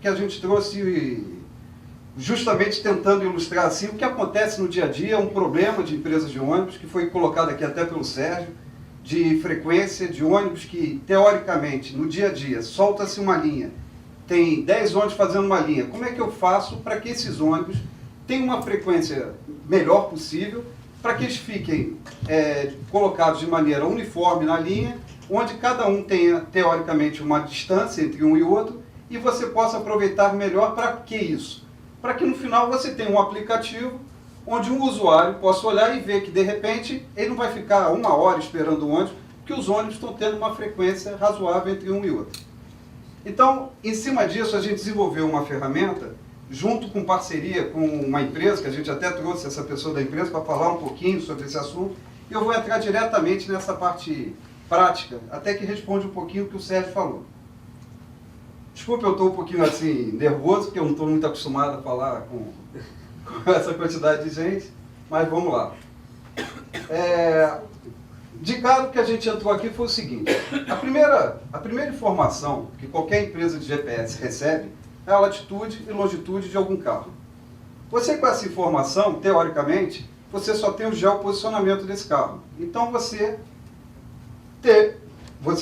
que a gente trouxe justamente tentando ilustrar assim o que acontece no dia a dia, um problema de empresas de ônibus, que foi colocado aqui até pelo Sérgio, de frequência de ônibus que, teoricamente, no dia a dia, solta-se uma linha, tem 10 ônibus fazendo uma linha. Como é que eu faço para que esses ônibus tenham uma frequência melhor possível, para que eles fiquem colocados de maneira uniforme na linha, onde cada um tenha, teoricamente, uma distância entre um e outro, e você possa aproveitar melhor para que isso? Para que no final você tenha um aplicativo onde um usuário possa olhar e ver que de repente ele não vai ficar 1 hora esperando o ônibus, porque os ônibus estão tendo uma frequência razoável entre um e outro. Então, em cima disso, a gente desenvolveu uma ferramenta, junto com parceria com uma empresa, que a gente até trouxe essa pessoa da empresa para falar um pouquinho sobre esse assunto, e eu vou entrar diretamente nessa parte prática, até que responde um pouquinho o que o Sérgio falou. Desculpe, eu estou um pouquinho assim, nervoso, porque eu não estou muito acostumado a falar com essa quantidade de gente, mas vamos lá. De cara, o que a gente entrou aqui foi o seguinte: a primeira informação que qualquer empresa de GPS recebe é a latitude e longitude de algum carro. Você, com essa informação, teoricamente, você só tem o geoposicionamento desse carro. Então você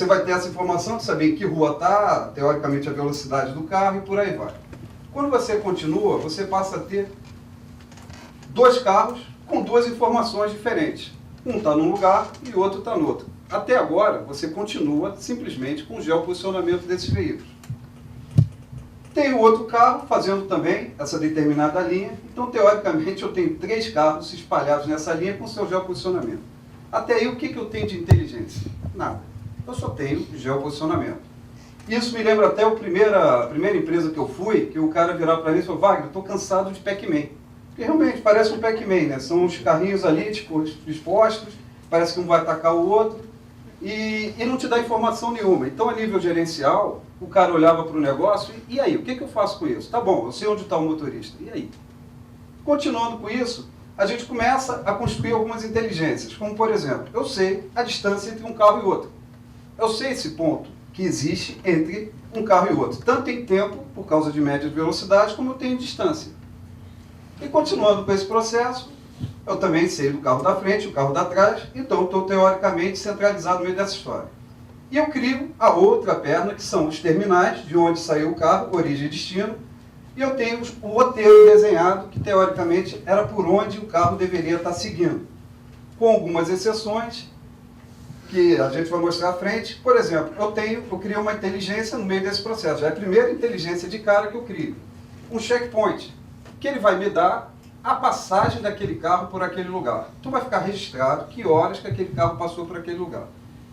vai ter essa informação de saber em que rua está, teoricamente, a velocidade do carro e por aí vai. Quando você continua, você passa a ter 2 carros com 2 informações diferentes. Um está num lugar e o outro está no outro. Até agora, você continua simplesmente com o geoposicionamento desses veículos. Tem o outro carro fazendo também essa determinada linha. Então, teoricamente, eu tenho 3 carros espalhados nessa linha com seu geoposicionamento. Até aí, o que eu tenho de inteligência? Nada. Eu só tenho geoposicionamento. Isso me lembra até a primeira empresa que eu fui, que o cara virava para mim e falou: Wagner, eu estou cansado de Pac-Man. Porque realmente parece um Pac-Man, né? São os carrinhos ali, tipo, expostos, parece que um vai atacar o outro, e não te dá informação nenhuma. Então, a nível gerencial, o cara olhava para o negócio, e aí, o que eu faço com isso? Tá bom, eu sei onde está o motorista, e aí? Continuando com isso, a gente começa a construir algumas inteligências, como por exemplo, eu sei a distância entre um carro e outro. Eu sei esse ponto que existe entre um carro e outro, tanto em tempo, por causa de média de velocidade, como eu tenho em distância. E continuando com esse processo, eu também sei do carro da frente, o carro da trás, então eu estou teoricamente centralizado no meio dessa história. E eu crio a outra perna, que são os terminais, de onde saiu o carro, origem e destino, e eu tenho o roteiro desenhado, que teoricamente era por onde o carro deveria estar seguindo, com algumas exceções, que a gente vai mostrar à frente. Por exemplo, eu crio uma inteligência no meio desse processo. Já é a primeira inteligência de cara que eu crio. Um checkpoint, que ele vai me dar a passagem daquele carro por aquele lugar. Então vai ficar registrado que horas que aquele carro passou por aquele lugar.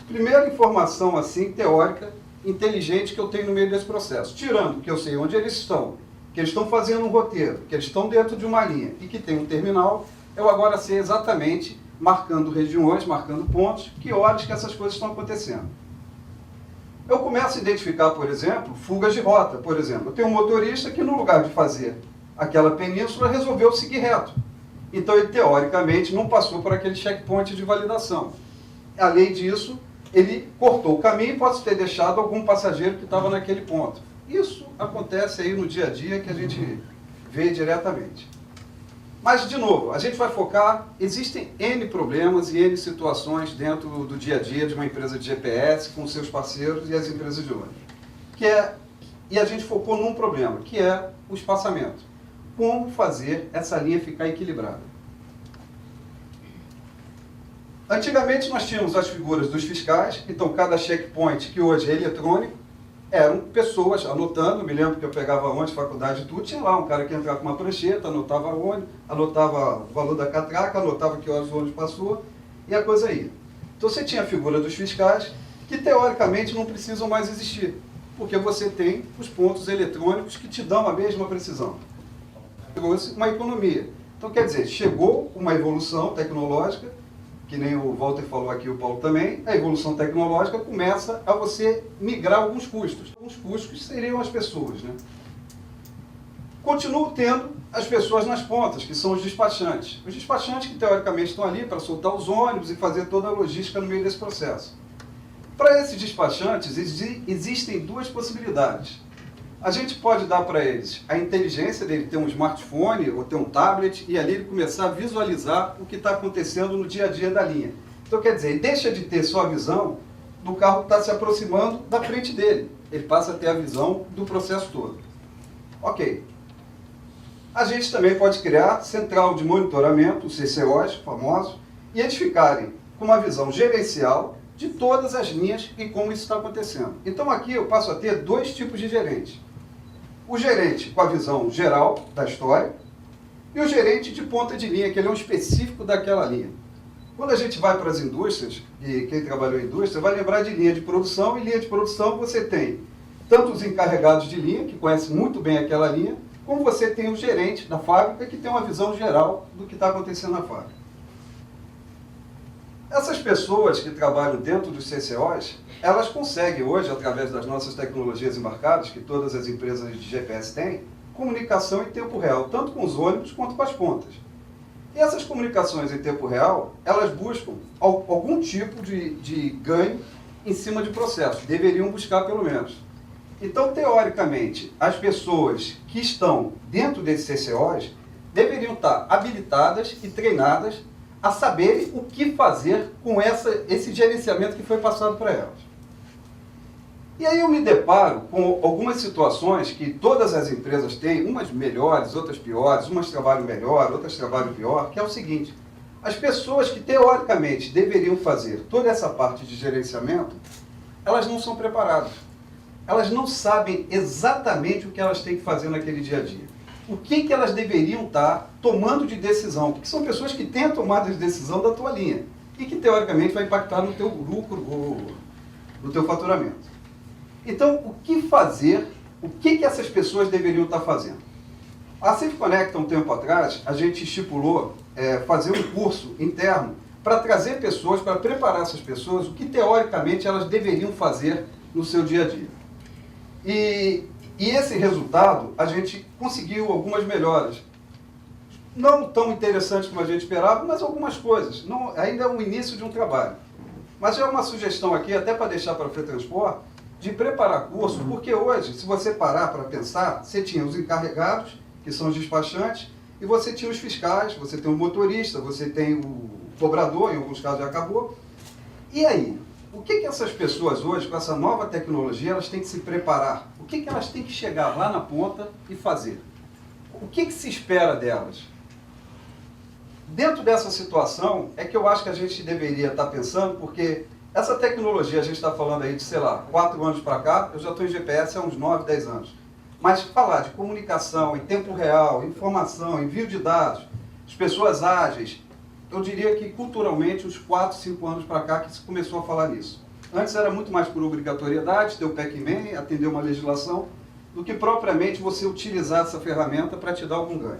Primeira informação assim, teórica, inteligente que eu tenho no meio desse processo. Tirando que eu sei onde eles estão, que eles estão fazendo um roteiro, que eles estão dentro de uma linha e que tem um terminal, eu agora sei exatamente, marcando regiões, marcando pontos, que horas que essas coisas estão acontecendo. Eu começo a identificar, por exemplo, fugas de rota. Por exemplo, eu tenho um motorista que no lugar de fazer aquela península resolveu seguir reto. Então ele teoricamente não passou por aquele checkpoint de validação. Além disso, ele cortou o caminho e pode ter deixado algum passageiro que estava naquele ponto. Isso acontece aí no dia a dia que a gente vê diretamente. Mas, de novo, a gente vai focar, existem N problemas e N situações dentro do dia a dia de uma empresa de GPS com seus parceiros e as empresas de ônibus. E a gente focou num problema, que é o espaçamento. Como fazer essa linha ficar equilibrada? Antigamente nós tínhamos as figuras dos fiscais, então cada checkpoint, que hoje é eletrônico, eram pessoas anotando. Me lembro que eu pegava ônibus, faculdade e tudo, tinha lá um cara que entrava com uma prancheta, anotava ônibus, anotava o valor da catraca, anotava que horas o ônibus passou, e a coisa ia. Então você tinha a figura dos fiscais, que teoricamente não precisam mais existir, porque você tem os pontos eletrônicos que te dão a mesma precisão. Trouxe uma economia. Então, quer dizer, chegou uma evolução tecnológica, que nem o Walter falou aqui, o Paulo também, a evolução tecnológica começa a você migrar alguns custos. Alguns custos seriam as pessoas, né? Continuo tendo as pessoas nas pontas, que são os despachantes. Os despachantes que, teoricamente, estão ali para soltar os ônibus e fazer toda a logística no meio desse processo. Para esses despachantes, existem 2 possibilidades. A gente pode dar para eles a inteligência dele ter um smartphone ou ter um tablet e ali ele começar a visualizar o que está acontecendo no dia a dia da linha. Então, quer dizer, ele deixa de ter só a visão do carro que está se aproximando da frente dele. Ele passa a ter a visão do processo todo. Ok. A gente também pode criar central de monitoramento, os CCOs famosos, e eles ficarem com uma visão gerencial de todas as linhas e como isso está acontecendo. Então aqui eu passo a ter dois tipos de gerentes. O gerente com a visão geral da história e o gerente de ponta de linha, que ele é um específico daquela linha. Quando a gente vai para as indústrias, e quem trabalhou em indústria vai lembrar de linha de produção, e linha de produção você tem tanto os encarregados de linha, que conhecem muito bem aquela linha, como você tem o gerente da fábrica, que tem uma visão geral do que está acontecendo na fábrica. Essas pessoas que trabalham dentro dos CCOs, elas conseguem hoje, através das nossas tecnologias embarcadas, que todas as empresas de GPS têm, comunicação em tempo real, tanto com os ônibus quanto com as pontas. E essas comunicações em tempo real, elas buscam algum tipo de ganho em cima de processos, deveriam buscar pelo menos. Então, teoricamente, as pessoas que estão dentro desses CCOs deveriam estar habilitadas e treinadas a saberem o que fazer com esse gerenciamento que foi passado para elas. E aí eu me deparo com algumas situações que todas as empresas têm, umas melhores, outras piores, umas trabalham melhor, outras trabalham pior, que é o seguinte: as pessoas que teoricamente deveriam fazer toda essa parte de gerenciamento, elas não são preparadas. Elas não sabem exatamente o que elas têm que fazer naquele dia a dia. O que elas deveriam estar tomando de decisão, porque são pessoas que têm a tomada de decisão da tua linha e que teoricamente vai impactar no teu lucro ou no teu faturamento. Então, o que fazer, o que essas pessoas deveriam estar fazendo? A Safe Connect, há um tempo atrás, a gente estipulou fazer um curso interno para trazer pessoas, para preparar essas pessoas, o que teoricamente elas deveriam fazer no seu dia a dia. E esse resultado, a gente conseguiu algumas melhoras. Não tão interessantes como a gente esperava, mas algumas coisas. Não, ainda é o início de um trabalho. Mas é uma sugestão aqui, até para deixar para a FreeTransport, de preparar curso, porque hoje, se você parar para pensar, você tinha os encarregados, que são os despachantes, e você tinha os fiscais, você tem o motorista, você tem o cobrador, em alguns casos já acabou. E aí? O que essas pessoas hoje, com essa nova tecnologia, elas têm que se preparar? O que elas têm que chegar lá na ponta e fazer? O que se espera delas? Dentro dessa situação, é que eu acho que a gente deveria estar pensando, porque essa tecnologia, a gente está falando aí de, sei lá, 4 anos para cá, eu já estou em GPS há uns 9, 10 anos. Mas falar de comunicação em tempo real, informação, envio de dados, as pessoas ágeis, eu diria que culturalmente, uns 4, 5 anos para cá que se começou a falar nisso. Antes era muito mais por obrigatoriedade, ter o PEC-Man, atender uma legislação, do que propriamente você utilizar essa ferramenta para te dar algum ganho.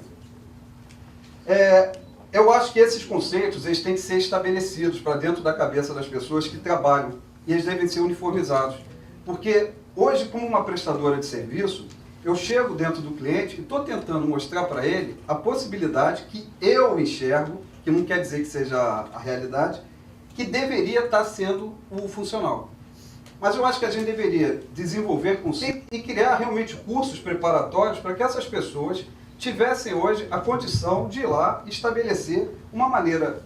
Eu acho que esses conceitos eles têm que ser estabelecidos para dentro da cabeça das pessoas que trabalham, e eles devem ser uniformizados. Porque hoje, como uma prestadora de serviço, eu chego dentro do cliente e estou tentando mostrar para ele a possibilidade que eu enxergo, que não quer dizer que seja a realidade, que deveria estar sendo o funcional. Mas eu acho que a gente deveria desenvolver conceitos e criar realmente cursos preparatórios para que essas pessoas tivessem hoje a condição de ir lá e estabelecer uma maneira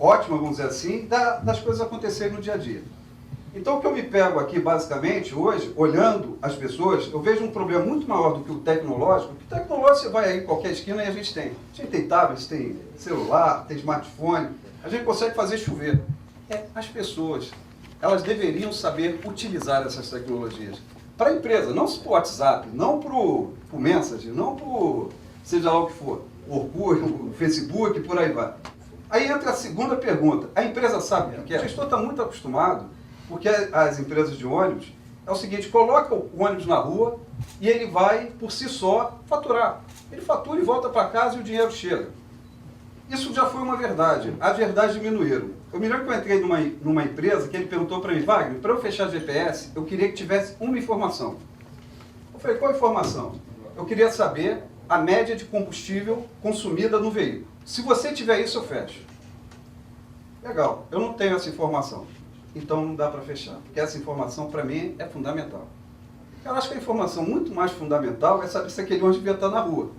ótima, vamos dizer assim, das coisas acontecerem no dia a dia. Então o que eu me pego aqui basicamente hoje, olhando as pessoas, eu vejo um problema muito maior do que o tecnológico. O tecnológico você vai aí em qualquer esquina e a gente tem. A gente tem tablets, tem celular, tem smartphone, a gente consegue fazer chover. As pessoas, elas deveriam saber utilizar essas tecnologias. Para a empresa, não para o WhatsApp, não para o Messenger, não para o seja lá o que for, o Orkut, o Facebook, por aí vai. Aí entra a segunda pergunta, a empresa sabe o que é? O gestor está muito acostumado, porque as empresas de ônibus, é o seguinte, coloca o ônibus na rua e ele vai, por si só, faturar. Ele fatura e volta para casa e o dinheiro chega. Isso já foi uma verdade. As verdades diminuíram. Eu me lembro que eu entrei numa empresa que ele perguntou para mim, Wagner, para eu fechar GPS, eu queria que tivesse uma informação. Eu falei, qual informação? Eu queria saber a média de combustível consumida no veículo. Se você tiver isso, eu fecho. Legal, eu não tenho essa informação. Então não dá para fechar, porque essa informação para mim é fundamental. Eu acho que a informação muito mais fundamental é saber se aquele ônibus devia estar na rua.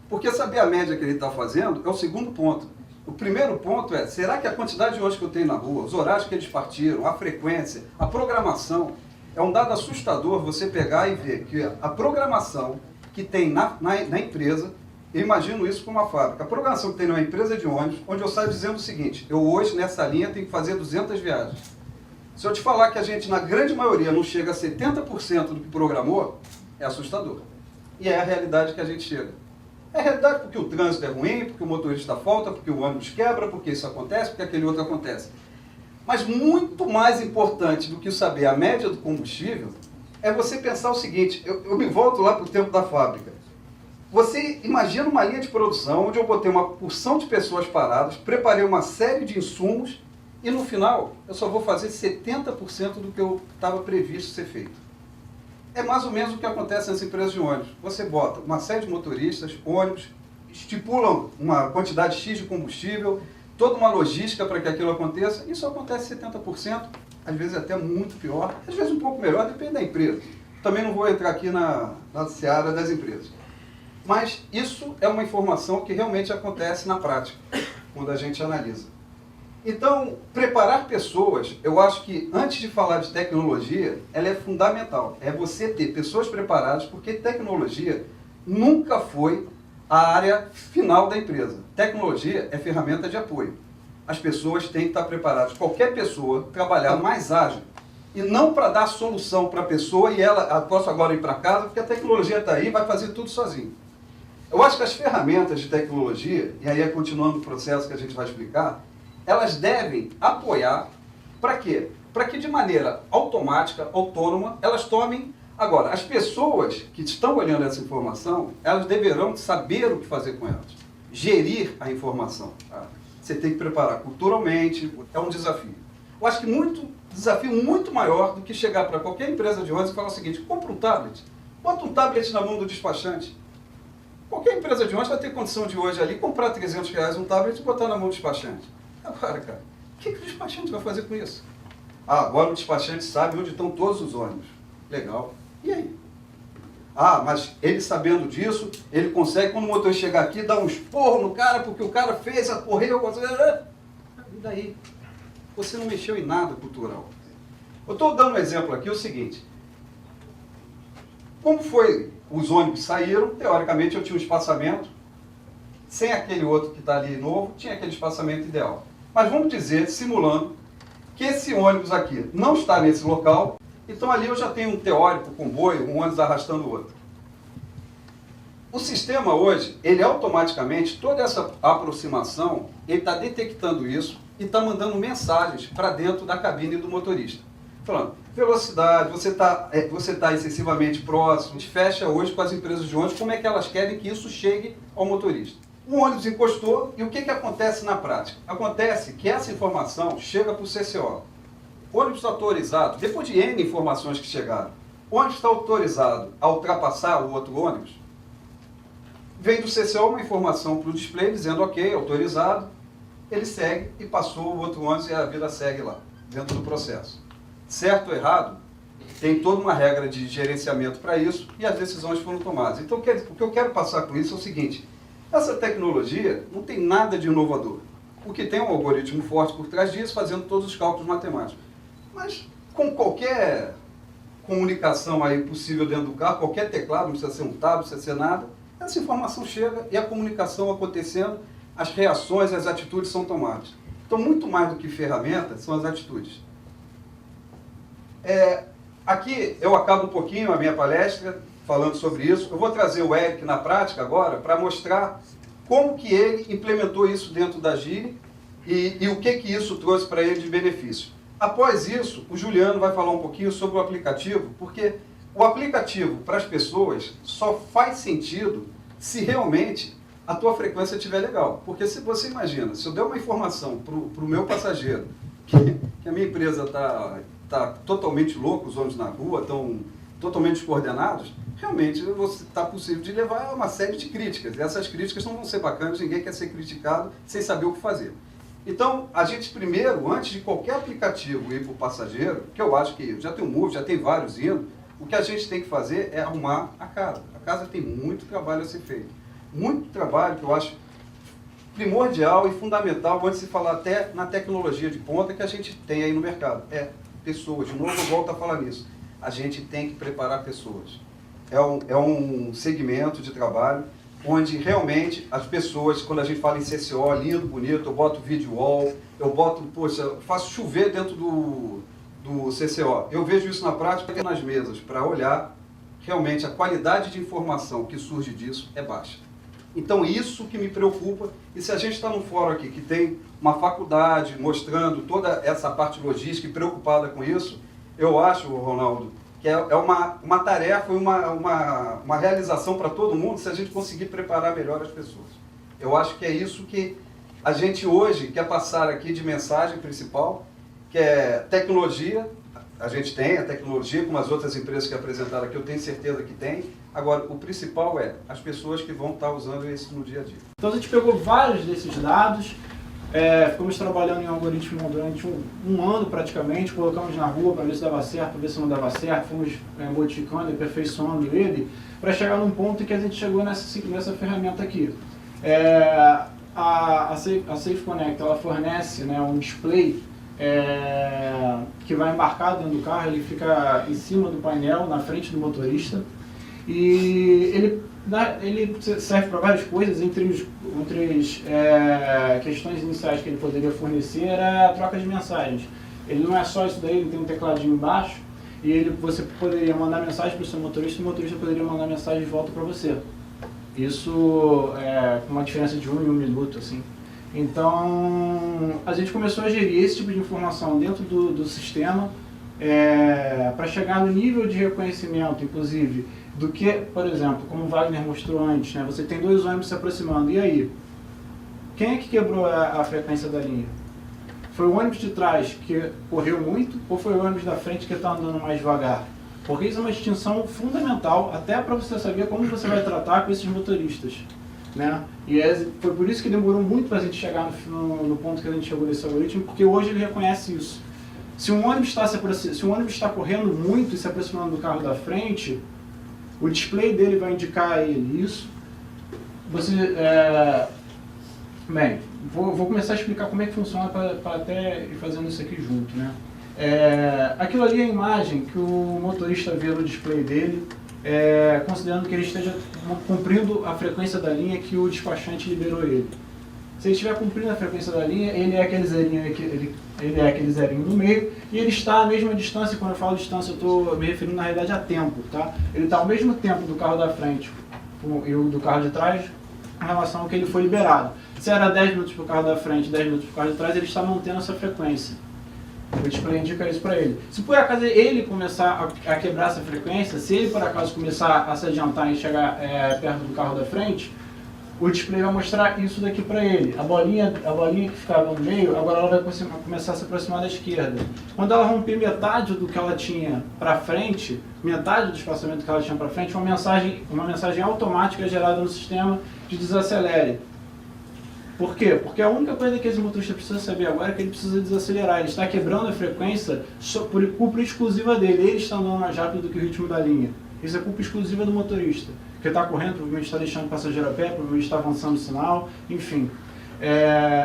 Porque saber a média que ele está fazendo é o segundo ponto. O primeiro ponto é, será que a quantidade de ônibus que eu tenho na rua, os horários que eles partiram, a frequência, a programação, é um dado assustador você pegar e ver que a programação que tem na empresa, eu imagino isso como uma fábrica, a programação que tem numa empresa de ônibus, onde eu saio dizendo o seguinte, eu hoje nessa linha tenho que fazer 200 viagens. Se eu te falar que a gente, na grande maioria, não chega a 70% do que programou, é assustador. E é a realidade que a gente chega. É a realidade porque o trânsito é ruim, porque o motorista falta, porque o ônibus quebra, porque isso acontece, porque aquele outro acontece. Mas muito mais importante do que saber a média do combustível, é você pensar o seguinte, eu me volto lá para o tempo da fábrica. Você imagina uma linha de produção onde eu botei uma porção de pessoas paradas, preparei uma série de insumos e no final eu só vou fazer 70% do que eu estava previsto ser feito. É mais ou menos o que acontece nas empresas de ônibus. Você bota uma série de motoristas, ônibus, estipulam uma quantidade X de combustível, toda uma logística para que aquilo aconteça, e isso acontece 70%, às vezes até muito pior, às vezes um pouco melhor, depende da empresa. Também não vou entrar aqui na seara das empresas. Mas isso é uma informação que realmente acontece na prática, quando a gente analisa. Então, preparar pessoas, eu acho que antes de falar de tecnologia, ela é fundamental. É você ter pessoas preparadas, porque tecnologia nunca foi a área final da empresa. Tecnologia é ferramenta de apoio. As pessoas têm que estar preparadas. Qualquer pessoa trabalhar mais ágil. E não para dar solução para a pessoa e ela, posso agora ir para casa, porque a tecnologia está aí e vai fazer tudo sozinho. Eu acho que as ferramentas de tecnologia, e aí é continuando o processo que a gente vai explicar, elas devem apoiar, para quê? Para que de maneira automática, autônoma, elas tomem... Agora, as pessoas que estão olhando essa informação, elas deverão saber o que fazer com elas. Gerir a informação. Tá? Você tem que preparar culturalmente, é um desafio. Eu acho que desafio muito maior do que chegar para qualquer empresa de ônibus e falar o seguinte, compra um tablet, bota um tablet na mão do despachante. Qualquer empresa de ônibus vai ter condição de hoje ali comprar R$300 um tablet e botar na mão do despachante. Agora, cara, o que o despachante vai fazer com isso? Ah, agora o despachante sabe onde estão todos os ônibus. Legal. E aí? Ah, mas ele sabendo disso, ele consegue, quando o motorista chegar aqui, dar um esporro no cara, porque o cara fez, correu... E daí? Você não mexeu em nada cultural. Eu estou dando um exemplo aqui, o seguinte. Como foi, os ônibus saíram, teoricamente eu tinha um espaçamento, sem aquele outro que está ali novo, tinha aquele espaçamento ideal. Mas vamos dizer, simulando, que esse ônibus aqui não está nesse local, então ali eu já tenho um teórico comboio, um ônibus arrastando o outro. O sistema hoje, ele automaticamente, toda essa aproximação, ele está detectando isso e está mandando mensagens para dentro da cabine do motorista. Falando, velocidade, você tá excessivamente próximo. A gente fecha hoje com as empresas de ônibus como é que elas querem que isso chegue ao motorista. O ônibus encostou e o que acontece na prática? Acontece que essa informação chega para o CCO. O ônibus está autorizado, depois de N informações que chegaram, o ônibus está autorizado a ultrapassar o outro ônibus, vem do CCO uma informação para o display dizendo ok, autorizado, ele segue e passou o outro ônibus e a vida segue lá, dentro do processo. Certo ou errado, tem toda uma regra de gerenciamento para isso e as decisões foram tomadas. Então, o que eu quero passar com isso é o seguinte, essa tecnologia não tem nada de inovador. O que tem é um algoritmo forte por trás disso, fazendo todos os cálculos matemáticos. Mas, com qualquer comunicação aí possível dentro do carro, qualquer teclado, não precisa ser um tablet, não precisa ser nada, essa informação chega e a comunicação acontecendo, as reações, as atitudes são tomadas. Então, muito mais do que ferramentas, são as atitudes. Aqui eu acabo um pouquinho a minha palestra falando sobre isso. Eu vou trazer o Eric na prática agora para mostrar como que ele implementou isso dentro da Gili e o que isso trouxe para ele de benefício. Após isso, o Juliano vai falar um pouquinho sobre o aplicativo, porque o aplicativo para as pessoas só faz sentido se realmente a tua frequência estiver legal. Porque se você imagina, se eu der uma informação para o meu passageiro que a minha empresa está totalmente louca, os ônibus na rua estão totalmente descoordenados, realmente está possível de levar a uma série de críticas. E essas críticas não vão ser bacanas, ninguém quer ser criticado sem saber o que fazer. Então, a gente primeiro, antes de qualquer aplicativo ir para o passageiro, que eu acho que já tem um Move, já tem vários indo, O que a gente tem que fazer é arrumar a casa. A casa tem muito trabalho a ser feito. Muito trabalho que eu acho primordial e fundamental, antes de falar até na tecnologia de ponta que a gente tem aí no mercado. Pessoas. De novo, eu volto a falar nisso. A gente tem que preparar pessoas. É um segmento de trabalho onde realmente as pessoas, quando a gente fala em CCO, lindo, bonito, eu boto video wall, eu boto, poxa, faço chover dentro do CCO. Eu vejo isso na prática nas mesas, para olhar realmente a qualidade de informação que surge disso é baixa. Então isso que me preocupa, e se a gente está num fórum aqui que tem uma faculdade mostrando toda essa parte logística e preocupada com isso, eu acho, Ronaldo, que é uma tarefa e uma realização para todo mundo se a gente conseguir preparar melhor as pessoas. Eu acho que é isso que a gente hoje quer passar aqui de mensagem principal, que é tecnologia. A gente tem a tecnologia, como as outras empresas que apresentaram aqui, eu tenho certeza que tem. Agora, o principal é as pessoas que vão estar usando isso no dia a dia. Então a gente pegou vários desses dados, ficamos trabalhando em algoritmo durante um ano praticamente, colocamos na rua para ver se dava certo, para ver se não dava certo, fomos modificando e aperfeiçoando ele, para chegar num ponto em que a gente chegou nessa ferramenta aqui. A Safe Connect, ela fornece, né, um display que vai embarcado dentro do carro, ele fica em cima do painel, na frente do motorista, e ele serve para várias coisas. Entre as questões iniciais que ele poderia fornecer era a troca de mensagens. Ele não é só isso daí, ele tem um tecladinho embaixo, e você poderia mandar mensagem para o seu motorista, e o motorista poderia mandar mensagem de volta para você. Isso com uma diferença de 1 em 1 minuto, assim. Então, a gente começou a gerir esse tipo de informação dentro do sistema, para chegar no nível de reconhecimento, inclusive, do que, por exemplo, como o Wagner mostrou antes, né, você tem 2 ônibus se aproximando, e aí? Quem é que quebrou a frequência da linha? Foi o ônibus de trás que correu muito, ou foi o ônibus da frente que está andando mais devagar? Porque isso é uma distinção fundamental, até para você saber como você vai tratar com esses motoristas, né? E foi por isso que demorou muito para a gente chegar no ponto que a gente chegou nesse algoritmo, porque hoje ele reconhece isso. Se um ônibus está correndo muito e se aproximando do carro da frente, o display dele vai indicar a ele isso. Bem, vou começar a explicar como é que funciona para até ir fazendo isso aqui junto, né? Aquilo ali é a imagem que o motorista vê no display dele, considerando que ele esteja cumprindo a frequência da linha que o despachante liberou ele. Se ele estiver cumprindo a frequência da linha, ele é aquele zerinho no meio, e ele está à mesma distância. Quando eu falo distância, eu estou me referindo na realidade a tempo, tá? Ele está ao mesmo tempo do carro da frente e do carro de trás em relação ao que ele foi liberado. Se era 10 minutos para o carro da frente e 10 minutos para o carro de trás, ele está mantendo essa frequência. O display indica isso para ele. Se por acaso ele começar a quebrar essa frequência, se ele por acaso começar a se adiantar e chegar perto do carro da frente, o display vai mostrar isso daqui para ele. A bolinha que ficava no meio, agora ela vai começar a se aproximar da esquerda. Quando ela romper metade do que ela tinha para frente, metade do espaçamento que ela tinha para frente, uma mensagem automática é gerada no sistema de desacelere. Por quê? Porque a única coisa que esse motorista precisa saber agora é que ele precisa desacelerar. Ele está quebrando a frequência por culpa exclusiva dele. Ele está andando mais rápido do que o ritmo da linha. Isso é culpa exclusiva do motorista. Que está correndo, provavelmente está deixando o passageiro a pé, provavelmente está avançando o sinal, enfim.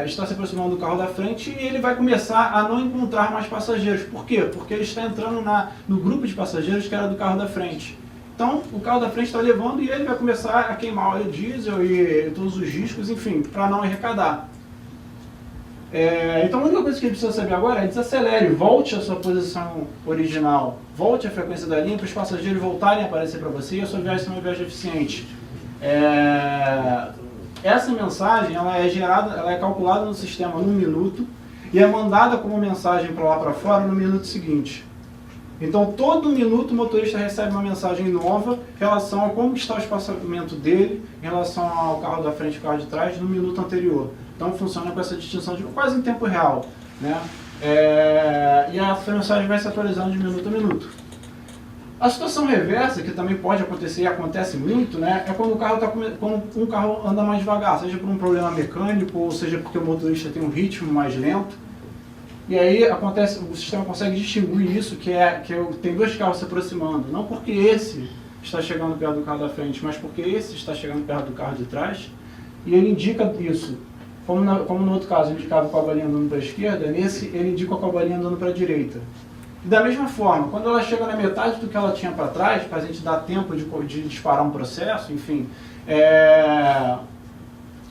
Está se aproximando do carro da frente e ele vai começar a não encontrar mais passageiros. Por quê? Porque ele está entrando no grupo de passageiros que era do carro da frente. Então, o carro da frente está levando e ele vai começar a queimar óleo diesel e todos os riscos, enfim, para não arrecadar. Então, a única coisa que ele precisa saber agora é desacelere, volte à sua posição original, volte à frequência da linha para os passageiros voltarem a aparecer para você e a sua viagem ser uma viagem eficiente. Essa mensagem ela é calculada no sistema num minuto e é mandada como mensagem para lá para fora no minuto seguinte. Então, todo minuto o motorista recebe uma mensagem nova em relação a como está o espaçamento dele, em relação ao carro da frente e ao carro de trás, no minuto anterior. Então, funciona com essa distinção de quase em tempo real, né? E a mensagem vai se atualizando de minuto a minuto. A situação reversa, que também pode acontecer e acontece muito, né, é quando quando um carro anda mais devagar, seja por um problema mecânico ou seja porque o motorista tem um ritmo mais lento. E aí acontece, o sistema consegue distinguir isso, tem dois carros se aproximando, não porque esse está chegando perto do carro da frente, mas porque esse está chegando perto do carro de trás, e ele indica isso. Como no outro caso indicava com a bolinha andando para a esquerda, nesse ele indica com a bolinha andando para a direita. E da mesma forma, quando ela chega na metade do que ela tinha para trás, para a gente dar tempo de disparar um processo, enfim,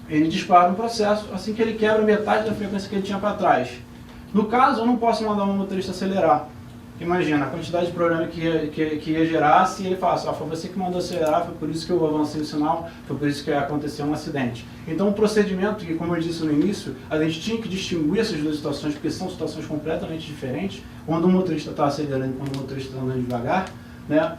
ele dispara um processo assim que ele quebra metade da frequência que ele tinha para trás. No caso, eu não posso mandar um motorista acelerar. Imagina a quantidade de problema que ia gerar se ele falasse, foi você que mandou acelerar, foi por isso que eu avancei o sinal, foi por isso que aconteceu um acidente. Então o procedimento, que como eu disse no início, a gente tinha que distinguir essas duas situações, porque são situações completamente diferentes, quando o motorista está acelerando e quando o motorista está andando devagar, né?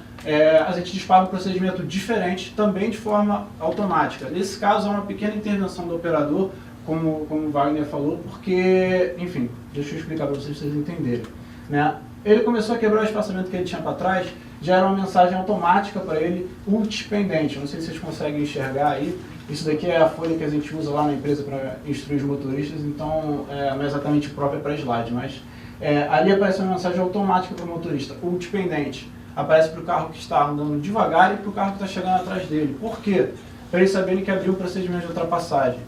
A gente dispara um procedimento diferente, também de forma automática. Nesse caso, é uma pequena intervenção do operador, como o Wagner falou, porque, enfim, deixa eu explicar para vocês entenderem, né? Ele começou a quebrar o espaçamento que ele tinha para trás, já era uma mensagem automática para ele, pendente. Não sei se vocês conseguem enxergar aí. Isso daqui é a folha que a gente usa lá na empresa para instruir os motoristas, então não é exatamente própria para slide, mas ali aparece uma mensagem automática para o motorista, pendente. Aparece para o carro que está andando devagar e para o carro que está chegando atrás dele. Por quê? Para eles saberem que abriu o procedimento de ultrapassagem.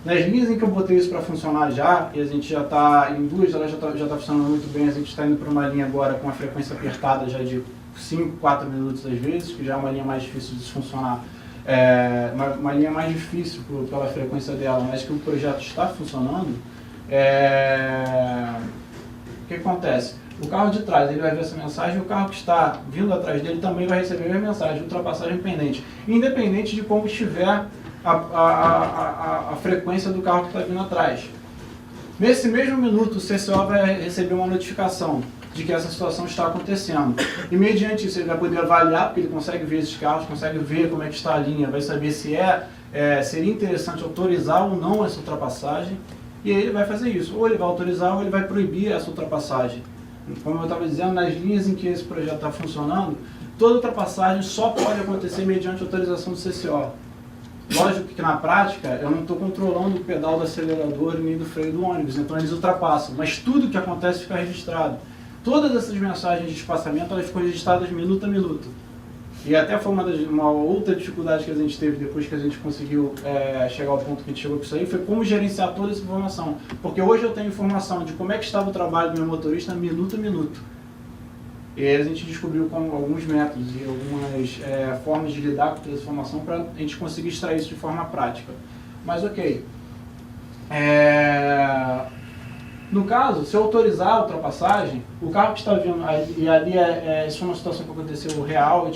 Nas linhas em que eu botei isso para funcionar já, e a gente já está em duas, ela já tá funcionando muito bem, a gente está indo para uma linha agora com a frequência apertada já de 5, 4 minutos às vezes, que já é uma linha mais difícil de funcionar, uma linha mais difícil pela frequência dela, mas que o projeto está funcionando. O que acontece? O carro de trás ele vai ver essa mensagem, o carro que está vindo atrás dele também vai receber a mensagem, ultrapassagem pendente, independente de como estiver a frequência do carro que está vindo atrás. Nesse mesmo minuto, o CCO vai receber uma notificação de que essa situação está acontecendo. E mediante isso, ele vai poder avaliar, porque ele consegue ver esses carros, consegue ver como é que está a linha, vai saber se seria interessante autorizar ou não essa ultrapassagem, e aí ele vai fazer isso. Ou ele vai autorizar ou ele vai proibir essa ultrapassagem. Como eu estava dizendo, nas linhas em que esse projeto está funcionando, toda ultrapassagem só pode acontecer mediante autorização do CCO. Lógico que na prática eu não estou controlando o pedal do acelerador nem do freio do ônibus, então eles ultrapassam, mas tudo que acontece fica registrado. Todas essas mensagens de espaçamento elas ficam registradas minuto a minuto. E até foi uma outra dificuldade que a gente teve depois que a gente conseguiu chegar ao ponto que a gente chegou com isso aí, foi como gerenciar toda essa informação. Porque hoje eu tenho informação de como é que estava o trabalho do meu motorista minuto a minuto. E aí a gente descobriu alguns métodos e algumas formas de lidar com toda essa informação para a gente conseguir extrair isso de forma prática. Mas ok. No caso, se eu autorizar a ultrapassagem, o carro que está vindo, e ali isso foi uma situação que aconteceu real, eu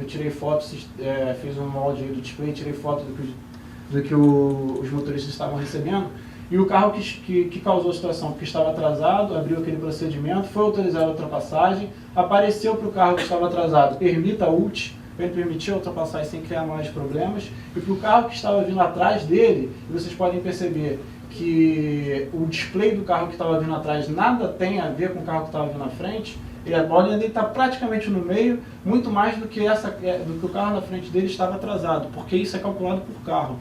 tirei fotos, fiz um molde do display, tirei foto do que os motoristas estavam recebendo, e o carro que causou a situação, porque estava atrasado, abriu aquele procedimento, foi autorizado a ultrapassagem, apareceu para o carro que estava atrasado, permita a ULT, para ele permitir a ultrapassagem sem criar mais problemas, e para o carro que estava vindo atrás dele, vocês podem perceber que o display do carro que estava vindo atrás nada tem a ver com o carro que estava vindo à frente, e a bolinha dele está praticamente no meio, muito mais do que o carro na frente dele estava atrasado, porque isso é calculado por carro.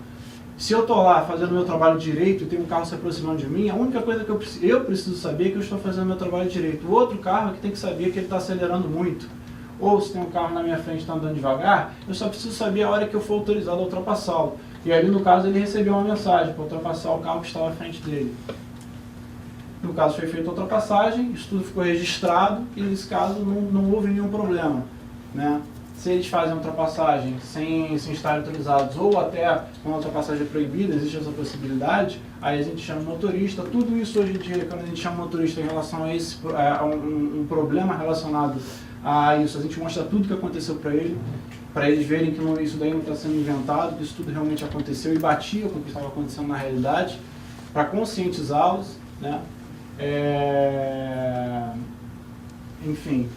Se eu estou lá fazendo meu trabalho direito e tem um carro se aproximando de mim, a única coisa que eu preciso saber é que eu estou fazendo meu trabalho direito. O outro carro é que tem que saber que ele está acelerando muito. Ou se tem um carro na minha frente que está andando devagar, eu só preciso saber a hora que eu for autorizado a ultrapassá-lo. E ali, no caso, ele recebeu uma mensagem para ultrapassar o carro que estava à frente dele. No caso, foi feita a ultrapassagem, isso tudo ficou registrado e, nesse caso, não houve nenhum problema, né? Se eles fazem a ultrapassagem sem estarem autorizados ou até quando a ultrapassagem é proibida, existe essa possibilidade, aí a gente chama o motorista. Tudo isso hoje em dia, quando a gente chama o motorista em relação a um problema relacionado a isso, a gente mostra tudo que aconteceu para eles verem que isso daí não está sendo inventado, que isso tudo realmente aconteceu e batia com o que estava acontecendo na realidade, para conscientizá-los, né? Enfim.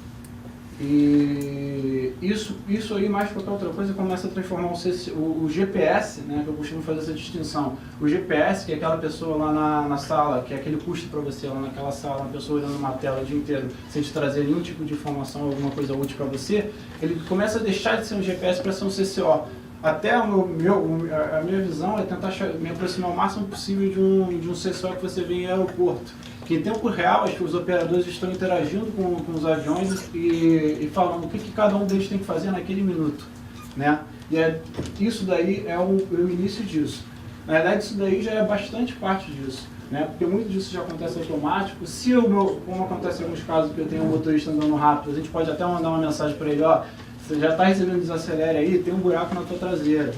E isso aí, mais qualquer outra coisa, começa a transformar o GPS, né, que eu costumo fazer essa distinção. O GPS, que é aquela pessoa lá na sala, que é aquele custo para você lá naquela sala, uma pessoa olhando uma tela o dia inteiro, sem te trazer nenhum tipo de informação, alguma coisa útil para você, ele começa a deixar de ser um GPS para ser um CCO. Até a minha visão é tentar me aproximar o máximo possível de um CCO que você vê em aeroporto, que em tempo real os operadores estão interagindo com os aviões e falando o que cada um deles tem que fazer naquele minuto, né? E isso daí é o início disso. Na verdade, isso daí já é bastante parte disso, né? Porque muito disso já acontece automático. Se como acontece em alguns casos que eu tenho um motorista andando rápido, a gente pode até mandar uma mensagem para ele, ó, você já está recebendo desacelere aí, tem um buraco na tua traseira,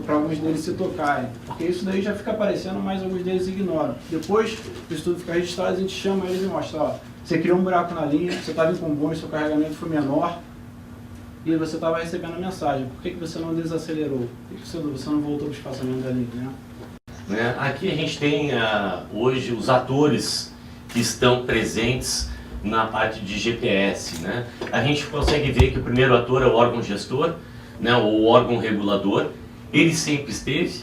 para alguns deles se tocarem. Porque isso daí já fica aparecendo, mas alguns deles ignoram. Depois que isso tudo fica registrado, a gente chama eles e mostra, ó, você criou um buraco na linha, você estava em comboio, seu carregamento foi menor, e você estava recebendo a mensagem. Por que você não desacelerou? Por que você não voltou para o espaçamento da linha, né? Aqui a gente tem hoje os atores que estão presentes na parte de GPS, né? A gente consegue ver que o primeiro ator é o órgão gestor, né? O órgão regulador. Ele sempre esteve,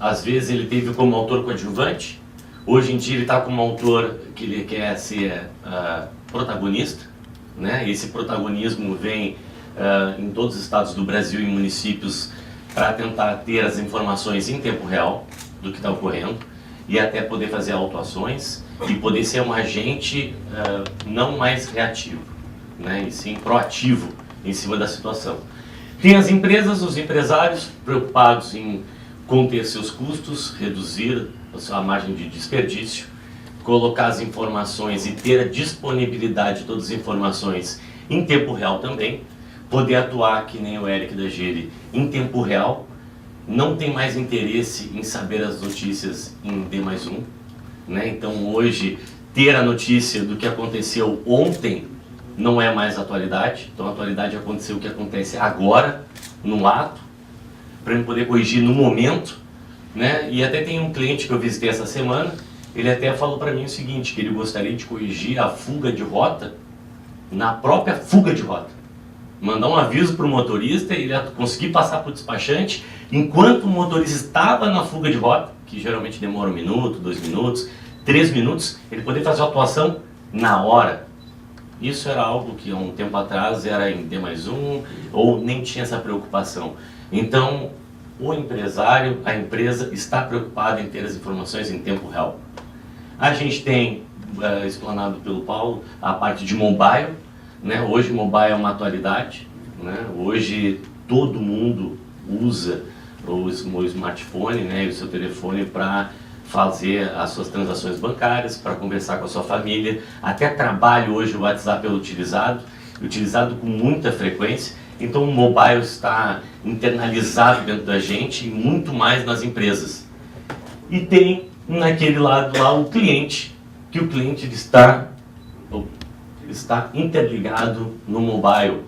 às vezes ele teve como autor coadjuvante, hoje em dia ele está como autor que ele quer ser protagonista, né? Esse protagonismo vem em todos os estados do Brasil e municípios para tentar ter as informações em tempo real do que está ocorrendo e até poder fazer autuações e poder ser um agente não mais reativo, né, e sim proativo em cima da situação. Tem as empresas, os empresários preocupados em conter seus custos, reduzir a margem de desperdício, colocar as informações e ter a disponibilidade de todas as informações em tempo real também, poder atuar, que nem o Eric da Geli, em tempo real, não tem mais interesse em saber as notícias em D+1, né? Então hoje ter a notícia do que aconteceu ontem não é mais atualidade, então a atualidade é acontecer o que acontece agora, no ato, para ele poder corrigir no momento, né? E até tem um cliente que eu visitei essa semana, ele até falou para mim o seguinte, que ele gostaria de corrigir a fuga de rota na própria fuga de rota. Mandar um aviso para o motorista, ele conseguir passar para o despachante, enquanto o motorista estava na fuga de rota, que geralmente demora 1 minuto, 2 minutos, 3 minutos, ele poder fazer a atuação na hora. Isso era algo que há um tempo atrás era em D+1, ou nem tinha essa preocupação. Então, o empresário, a empresa está preocupada em ter as informações em tempo real. A gente tem, explanado pelo Paulo, a parte de mobile, né? Hoje mobile é uma atualidade, né? Hoje todo mundo usa o smartphone, né, e o seu telefone para fazer as suas transações bancárias, para conversar com a sua família. Até trabalho hoje o WhatsApp é utilizado com muita frequência. Então o mobile está internalizado dentro da gente e muito mais nas empresas. E tem naquele lado lá o cliente, que o cliente está interligado no mobile.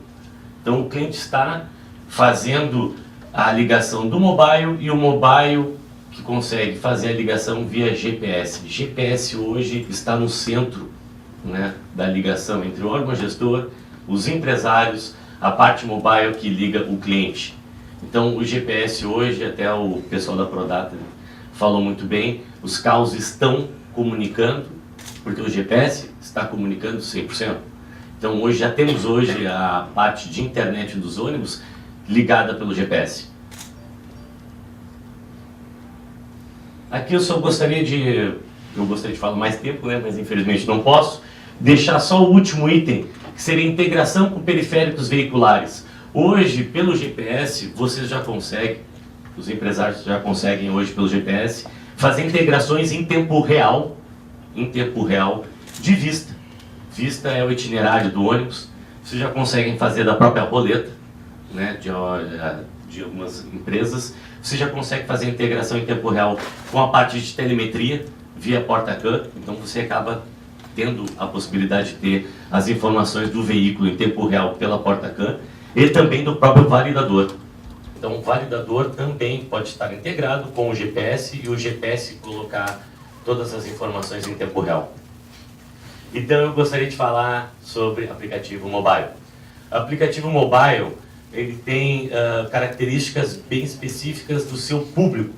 Então o cliente está fazendo a ligação do mobile e o mobile que consegue fazer a ligação via GPS. GPS hoje está no centro, né, da ligação entre o órgão gestor, os empresários, a parte mobile que liga o cliente. Então o GPS hoje, até o pessoal da Prodata falou muito bem, os carros estão comunicando, porque o GPS está comunicando 100%. Então hoje já temos hoje a parte de internet dos ônibus ligada pelo GPS. Aqui eu gostaria de falar mais tempo, né, mas infelizmente não posso, deixar só o último item, que seria a integração com periféricos veiculares. Hoje, pelo GPS, vocês já conseguem, os empresários já conseguem hoje pelo GPS, fazer integrações em tempo real, de vista. Vista é o itinerário do ônibus, vocês já conseguem fazer da própria roleta, né, de algumas empresas, você já consegue fazer a integração em tempo real com a parte de telemetria via porta-CAN, então você acaba tendo a possibilidade de ter as informações do veículo em tempo real pela porta-CAN e também do próprio validador. Então o validador também pode estar integrado com o GPS e o GPS colocar todas as informações em tempo real. Então eu gostaria de falar sobre aplicativo mobile. O aplicativo mobile, ele tem características bem específicas do seu público.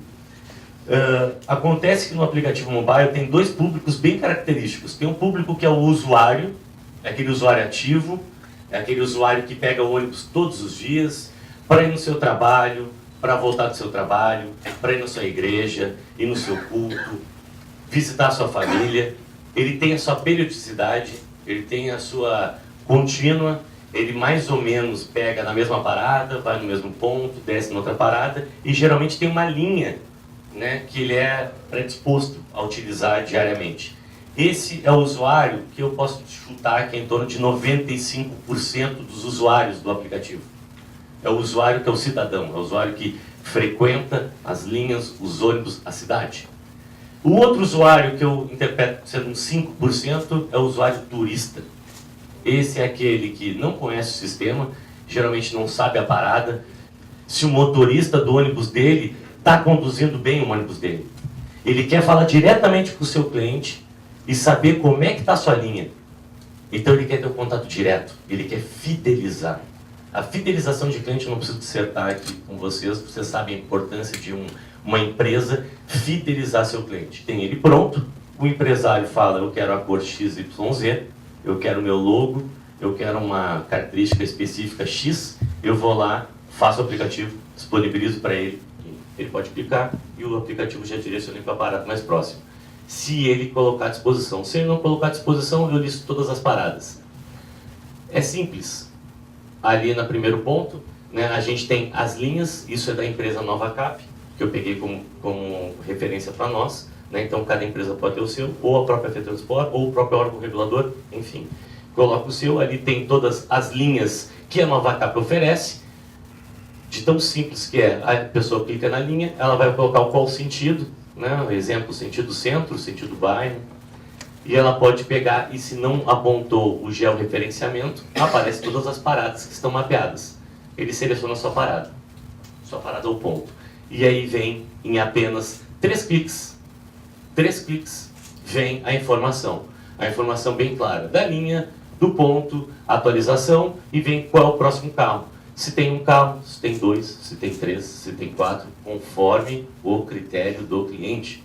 Acontece que no aplicativo mobile tem dois públicos bem característicos. Tem um público que é o usuário, é aquele usuário ativo, é aquele usuário que pega o ônibus todos os dias para ir no seu trabalho, para voltar do seu trabalho, para ir na sua igreja, ir no seu culto, visitar a sua família. ele tem a sua periodicidade, ele tem a sua contínua, ele mais ou menos pega na mesma parada, vai no mesmo ponto, desce na outra parada, e geralmente tem uma linha, né, que ele é predisposto a utilizar diariamente. Esse é o usuário que eu posso chutar que é em torno de 95% dos usuários do aplicativo. É o usuário que é o cidadão, é o usuário que frequenta as linhas, os ônibus, a cidade. O outro usuário que eu interpreto sendo uns 5% é o usuário turista. Esse é aquele que não conhece o sistema, geralmente não sabe a parada, se o motorista do ônibus dele está conduzindo bem o ônibus dele. Ele quer falar diretamente com o seu cliente e saber como é que está a sua linha. Então ele quer ter um contato direto, ele quer fidelizar. A fidelização de cliente, eu não preciso dissertar aqui com vocês sabem a importância de uma empresa fidelizar seu cliente. Tem ele pronto, o empresário fala, eu quero a cor XYZ, eu quero o meu logo, eu quero uma característica específica X, eu vou lá, faço o aplicativo, disponibilizo para ele, ele pode clicar e o aplicativo já direciona para a parada mais próxima. Se ele colocar à disposição. Se ele não colocar à disposição, eu listo todas as paradas. É simples. Ali no primeiro ponto, né, a gente tem as linhas, isso é da empresa NovaCap, que eu peguei como referência para nós. Né, então cada empresa pode ter o seu, ou a própria FETransport, ou o próprio órgão regulador, enfim. Coloca o seu, ali tem todas as linhas que a NovaCap oferece. De tão simples que é, a pessoa clica na linha, ela vai colocar o qual sentido, né? Exemplo, sentido centro, sentido bairro, e ela pode pegar, e se não apontou o georreferenciamento, aparece todas as paradas que estão mapeadas. Ele seleciona a sua parada ou ponto. E aí vem em apenas 3 cliques, vem a informação bem clara, da linha, do ponto, atualização, e vem qual é o próximo carro. Se tem um carro, se tem 2, se tem 3, se tem 4, conforme o critério do cliente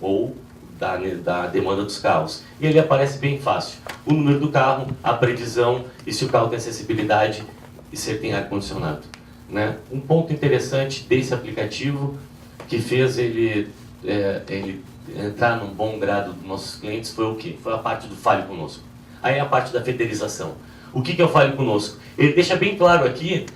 ou da demanda dos carros. E ele aparece bem fácil. O número do carro, a previsão e se o carro tem acessibilidade e se ele tem ar-condicionado. Né? Um ponto interessante desse aplicativo que fez ele entrar num bom grado dos nossos clientes foi o quê? Foi a parte do Fale Conosco. Aí a parte da fidelização. O que é o Fale Conosco? Ele deixa bem claro aqui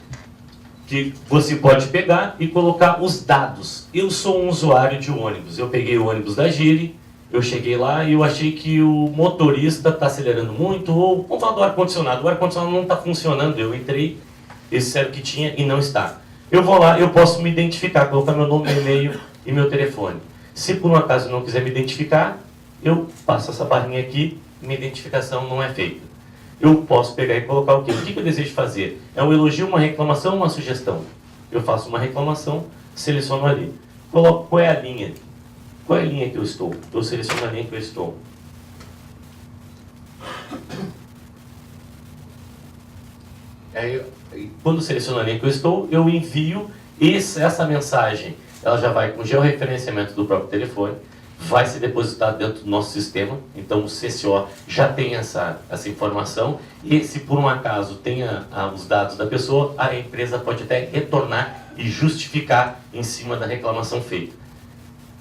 que você pode pegar e colocar os dados. Eu sou um usuário de um ônibus. Eu peguei o ônibus da Gire, eu cheguei lá e eu achei que o motorista está acelerando muito, ou vamos falar do ar-condicionado. O ar-condicionado não está funcionando. Eu entrei, eles disseram que tinha e não está. Eu vou lá, eu posso me identificar, colocar meu nome, meu e-mail e meu telefone. Se por um acaso não quiser me identificar, eu passo essa barrinha aqui, minha identificação não é feita. Eu posso pegar e colocar o quê? O que eu desejo fazer? É um elogio, uma reclamação, uma sugestão? Eu faço uma reclamação, seleciono ali. Coloco qual é a linha. Qual é a linha que eu estou? Eu seleciono a linha que eu estou. Aí, quando seleciono a linha que eu estou, eu envio essa mensagem. Ela já vai com o georreferenciamento do próprio telefone, vai ser depositado dentro do nosso sistema, então o CCO já tem essa informação, e se por um acaso tenha os dados da pessoa, a empresa pode até retornar e justificar em cima da reclamação feita.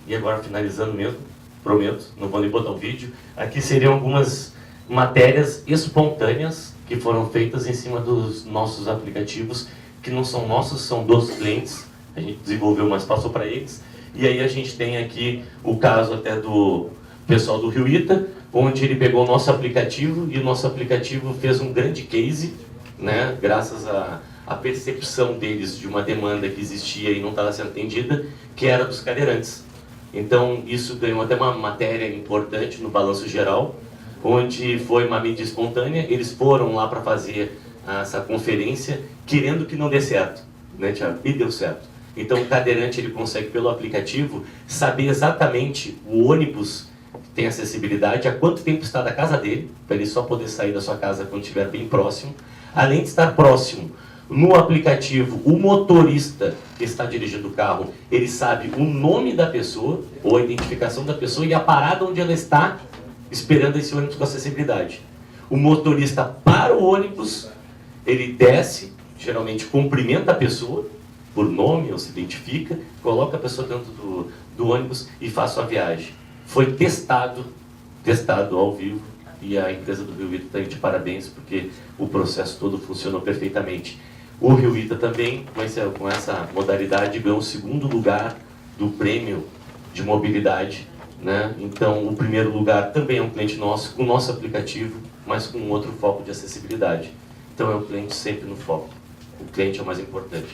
E agora, finalizando mesmo, prometo, não vou nem botar o vídeo, aqui seriam algumas matérias espontâneas que foram feitas em cima dos nossos aplicativos, que não são nossos, são dos clientes, a gente desenvolveu, mas passou para eles. E aí a gente tem aqui o caso até do pessoal do Rio Ita, onde ele pegou o nosso aplicativo e o nosso aplicativo fez um grande case, né, graças à percepção deles de uma demanda que existia e não estava sendo atendida, que era dos cadeirantes. Então isso ganhou até uma matéria importante no Balanço Geral, onde foi uma mídia espontânea, eles foram lá para fazer essa conferência querendo que não dê certo, né, Thiago? E deu certo. Então o cadeirante ele consegue pelo aplicativo saber exatamente o ônibus que tem acessibilidade, há quanto tempo está da casa dele, para ele só poder sair da sua casa quando estiver bem próximo. Além de estar próximo, no aplicativo, o motorista que está dirigindo o carro, ele sabe o nome da pessoa, ou a identificação da pessoa e a parada onde ela está esperando esse ônibus com acessibilidade. O motorista para o ônibus, ele desce, geralmente cumprimenta a pessoa, por nome, ou se identifica, coloca a pessoa dentro do ônibus e faz sua viagem. Foi testado testado ao vivo, e a empresa do Rio Ita está de parabéns, porque o processo todo funcionou perfeitamente. O Rio Ita também, com essa modalidade, ganhou o 2º lugar do prêmio de mobilidade, né? Então, o 1º lugar também é um cliente nosso, com o nosso aplicativo, mas com outro foco de acessibilidade. Então, é o cliente sempre no foco. O cliente é o mais importante.